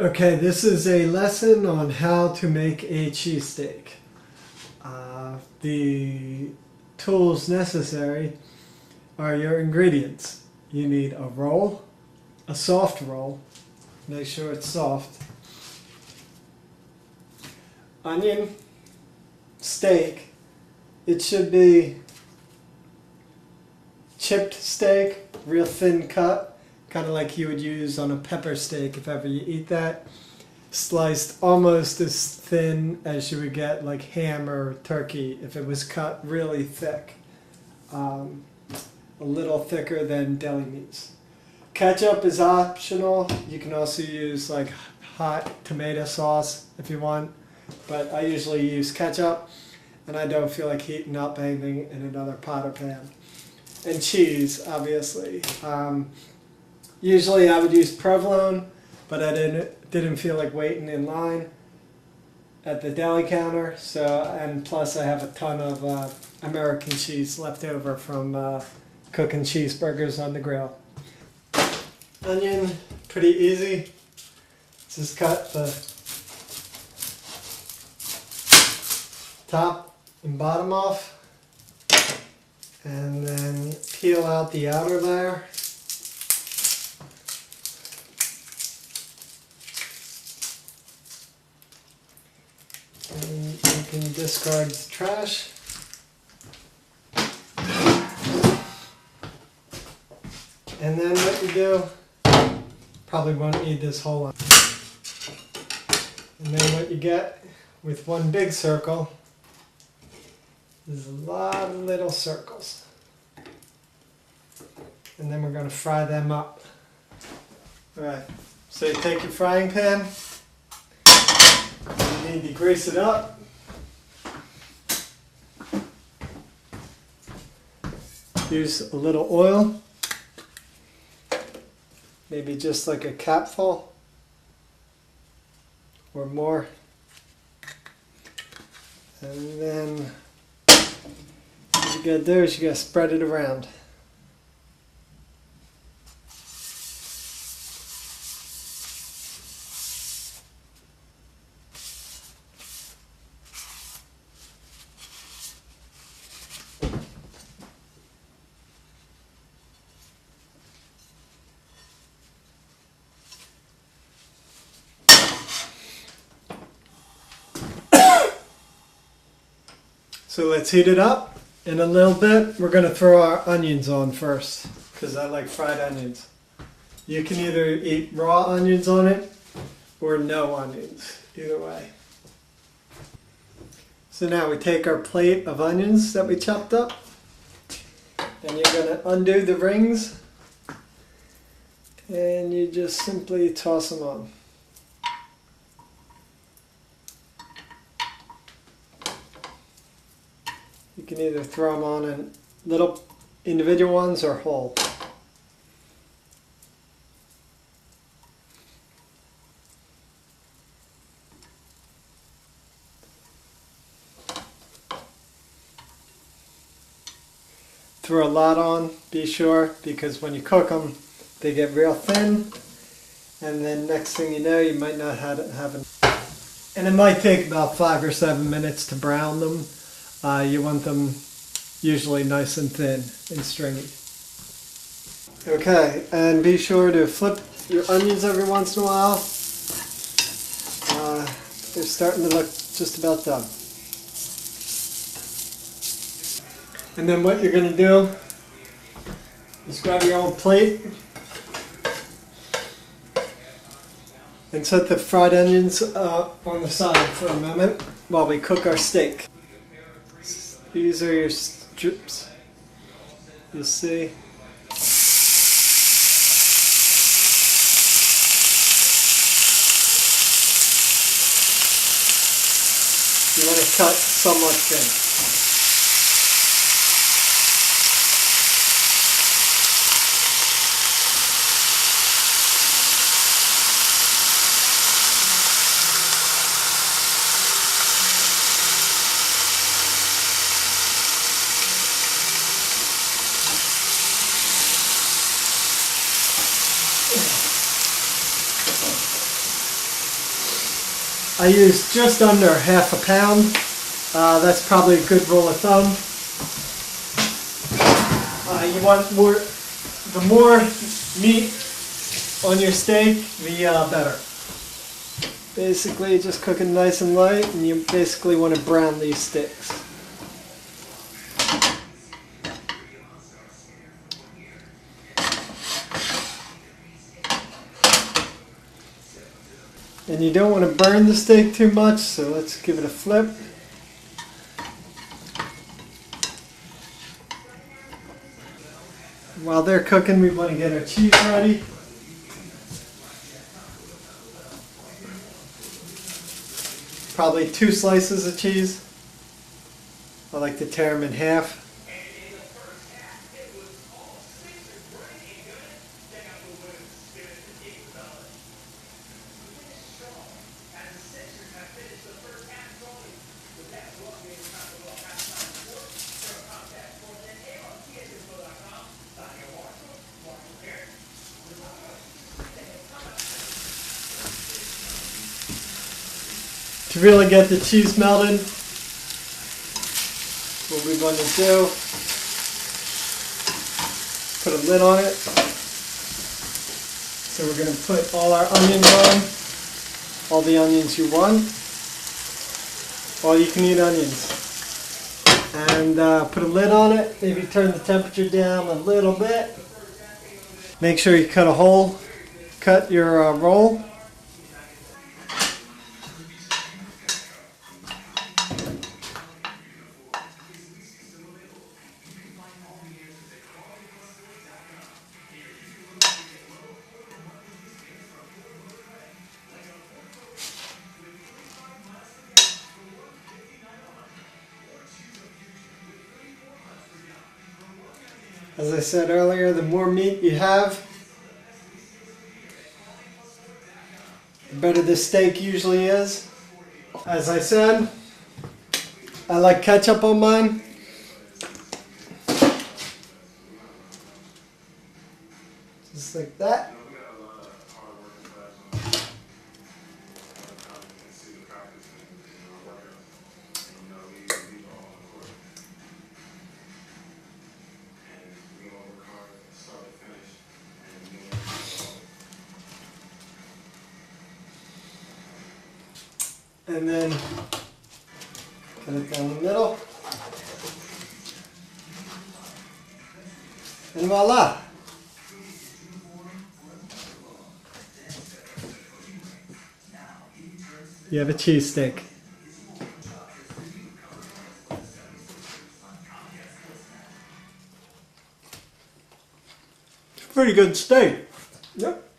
Okay, this is a lesson on how to make a cheesesteak. The tools necessary are your ingredients. You need a roll, a soft roll, make sure it's soft, onion, steak. It should be chipped steak, real thin cut, kind of like you would use on a pepper steak if ever you eat that. Sliced almost as thin as you would get like ham or turkey if it was cut really thick. A little thicker than deli meats. Ketchup is optional. You can also use like hot tomato sauce if you want, but I usually use ketchup and I don't feel like heating up anything in another pot or pan. And cheese, obviously. Usually I would use provolone, but I didn't feel like waiting in line at the deli counter. So, and plus I have a ton of American cheese left over from cooking cheeseburgers on the grill. Onion, pretty easy. Just cut the top and bottom off, and then peel out the outer layer. And you can discard the trash. And then what you do, probably won't need this whole one. And then what you get with one big circle is a lot of little circles. And then we're going to fry them up. Alright, so you take your frying pan, you need to grease it up. Use a little oil, maybe just like a capful or more. And then what you gotta do is you gotta spread it around. So let's heat it up. In a little bit, we're going to throw our onions on first, because I like fried onions. You can either eat raw onions on it, or no onions, either way. So now we take our plate of onions that we chopped up, and you're going to undo the rings, and you just simply toss them on. You can either throw them on in little individual ones or whole. Throw a lot on, be sure, because when you cook them, they get real thin, and then next thing you know, you might not have enough. And it might take about 5 or 7 minutes to brown them. You want them usually nice and thin and stringy. Okay, and be sure to flip your onions every once in a while. They're starting to look just about done. And then what you're going to do is grab your old plate and set the fried onions on the side for a moment while we cook our steak. These are your strips. You'll see. You want to cut somewhat thin. I use just under half a pound. That's probably a good rule of thumb. You want more, the more meat on your steak, the better. Basically, just cook it nice and light, and you basically want to brown these steaks. And you don't want to burn the steak too much, so let's give it a flip. While they're cooking, we want to get our cheese ready. Probably 2 slices of cheese. I like to tear them in half. To really get the cheese melted, what we're going to do, put a lid on it. So we're going to put all our onions on, all the onions you want, all you can eat onions. And put a lid on it, maybe turn the temperature down a little bit. Make sure you cut a hole, cut your roll. As I said earlier, the more meat you have, the better the steak usually is. As I said, I like ketchup on mine. Just like that. And then cut it down the middle. And voila! You have a cheesesteak. It's a pretty good steak. Yep.